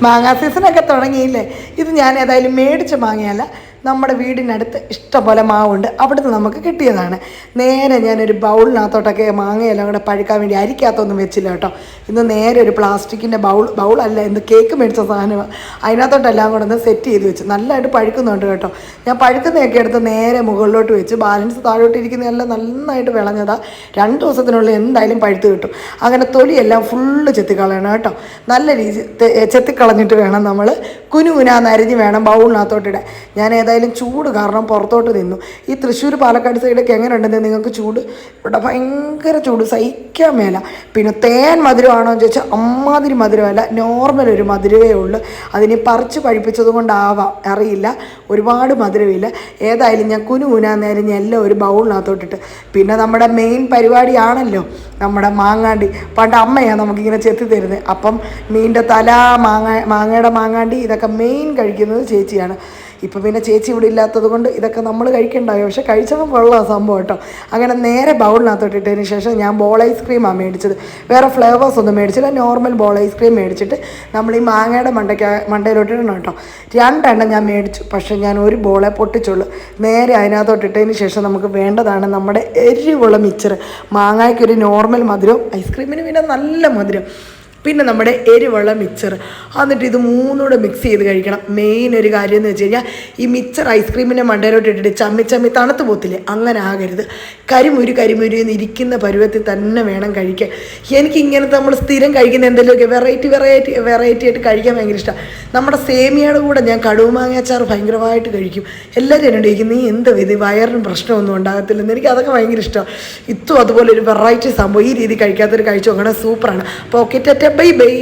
മാങ്ങാ സീസണൊക്കെ തുടങ്ങിയില്ലേ. ഇത് ഞാൻ ഏതായാലും മേടിച്ച മാങ്ങയല്ല, നമ്മുടെ വീടിനടുത്ത് ഇഷ്ടംപോലെ മാവുണ്ട്, അവിടുന്ന് നമുക്ക് കിട്ടിയതാണ്. നേരെ ഞാനൊരു ബൗളിനകത്തോട്ടൊക്കെ മാങ്ങയെല്ലാം കൂടെ പഴുക്കാൻ വേണ്ടി അരിക്കകത്തൊന്നും വെച്ചില്ല കേട്ടോ. ഇന്ന് നേരെ ഒരു പ്ലാസ്റ്റിക്കിൻ്റെ ബൗളല്ല, ഇന്ന് കേക്ക് മേടിച്ച സാധനമാണ്, അതിനകത്തോട്ടെല്ലാം കൂടെ ഒന്ന് സെറ്റ് ചെയ്ത് വെച്ച്. നല്ലതായിട്ട് പഴുക്കുന്നുണ്ട് കേട്ടോ. ഞാൻ പഴുക്കുന്നതൊക്കെ എടുത്ത് നേരെ മുകളിലോട്ട് വെച്ച്, ബാലൻസ് താഴോട്ട് ഇരിക്കുന്നതെല്ലാം നന്നായിട്ട് വിളഞ്ഞതാണ്. 2 ദിവസത്തിനുള്ളിൽ എന്തായാലും പഴുത്ത് കിട്ടും. അങ്ങനെ തൊലിയെല്ലാം ഫുള്ള് ചെത്തിക്കളയണം കേട്ടോ. നല്ല രീതി ചെത്തിക്കളഞ്ഞിട്ട് വേണം നമ്മൾ കുനുകുനാന്നരിഞ്ഞ് വേണം ബൗളിനകത്തോട്ടിടാൻ. ഞാൻ ഏതായാലും ചൂട് കാരണം പുറത്തോട്ട് നിന്നു. ഈ തൃശ്ശൂർ പാലക്കാട് സൈഡൊക്കെ എങ്ങനെ ഉണ്ടെന്ന് നിങ്ങൾക്ക് ചൂട്? ഇവിടെ ഭയങ്കര ചൂട്, സഹിക്കാൻ മേല. പിന്നെ തേൻ മധുരമാണോ എന്ന് ചോദിച്ചാൽ അമ്മാതിരി മധുരമല്ല, നോർമൽ ഒരു മധുരമേ ഉള്ളൂ. അതിന് പറിച്ച് പഴിപ്പിച്ചത് കൊണ്ടാവാം, അറിയില്ല, ഒരുപാട് മധുരമില്ല. ഏതായാലും ഞാൻ കുനുകുനാന്നരിഞ്ഞ് എല്ലാം ഒരു ബൗളിനകത്തോട്ടിട്ട്. പിന്നെ നമ്മുടെ മെയിൻ പരിപാടിയാണല്ലോ നമ്മുടെ മാങ്ങാണ്ടി. പണ്ട് അമ്മയാണ് നമുക്കിങ്ങനെ ചെത്തി തരുന്നത്. അപ്പം മീനിൻ്റെ തല, മാങ്ങയുടെ മാങ്ങാണ്ടി, ഇതൊക്കെ മെയിൻ കഴിക്കുന്നത് ചേച്ചിയാണ്. ഇപ്പം പിന്നെ ചേച്ചി ഇവിടെ ഇല്ലാത്തത് കൊണ്ട് ഇതൊക്കെ നമ്മൾ കഴിക്കണ്ടായോ, പക്ഷെ കഴിച്ചപ്പോൾ കൊള്ളാം സംഭവം കേട്ടോ. അങ്ങനെ നേരെ ബൗളിനകത്തോട്ടിട്ടതിന് ശേഷം ഞാൻ ബോൾ ഐസ്ക്രീമാണ് മേടിച്ചത്. വേറെ ഫ്ലേവേഴ്സ് ഒന്നും മേടിച്ചില്ല, നോർമൽ ബോൾ ഐസ്ക്രീം മേടിച്ചിട്ട് നമ്മൾ ഈ മാങ്ങയുടെ മണ്ടയിലോട്ടിടണം കേട്ടോ. 2 എണ്ണം ഞാൻ മേടിച്ചു, പക്ഷേ ഞാൻ ഒരു ബോളെ പൊട്ടിച്ചുള്ളൂ. നേരെ അതിനകത്തോട്ടിട്ടതിന് ശേഷം നമുക്ക് വേണ്ടതാണ് നമ്മുടെ എരിവുള്ള മിച്ചർ. മാങ്ങയ്ക്കൊരു നോർമൽ മധുരം, ഐസ്ക്രീമിന് പിന്നെ നല്ല മധുരം, പിന്നെ നമ്മുടെ എരിവുള്ള മിക്സർ. എന്നിട്ട് ഇത് മൂന്നൂടെ മിക്സ് ചെയ്ത് കഴിക്കണം. മെയിൻ ഒരു കാര്യം എന്ന് വെച്ച് കഴിഞ്ഞാൽ ഈ മിക്സർ ഐസ്ക്രീമിൻ്റെ മണ്ടയിലോട്ട് ഇട്ടിട്ട് ചമ്മി തണുത്ത് പോത്തില്ലേ, അങ്ങനെ ആകരുത്. കരിമുരി എന്ന് ഇരിക്കുന്ന പരുവത്തിൽ തന്നെ വേണം കഴിക്കാൻ. എനിക്ക് ഇങ്ങനത്തെ നമ്മൾ സ്ഥിരം കഴിക്കുന്ന എന്തെങ്കിലുമൊക്കെ വെറൈറ്റി ആയിട്ട് കഴിക്കാൻ ഭയങ്കര ഇഷ്ടമാണ്. നമ്മുടെ സേമിയയുടെ കൂടെ ഞാൻ കടുമാങ്ങാച്ചാർ ഭയങ്കരമായിട്ട് കഴിക്കും. എല്ലാവരും എന്നോട് ചോദിക്കും, നീ എന്ത് ഇത് വയറിന് പ്രശ്നമൊന്നും ഉണ്ടാകത്തില്ലെന്ന്. എനിക്ക് അതൊക്കെ ഭയങ്കര ഇഷ്ടമാണ്. ഇത്തും അതുപോലെ ഒരു വെറൈറ്റി സംഭവം ഈ രീതി കഴിക്കാത്തൊരു കഴിച്ചു നോക്കണം, സൂപ്പറാണ്. അപ്പോൾ ഓക്കെ, ബൈ ബൈ.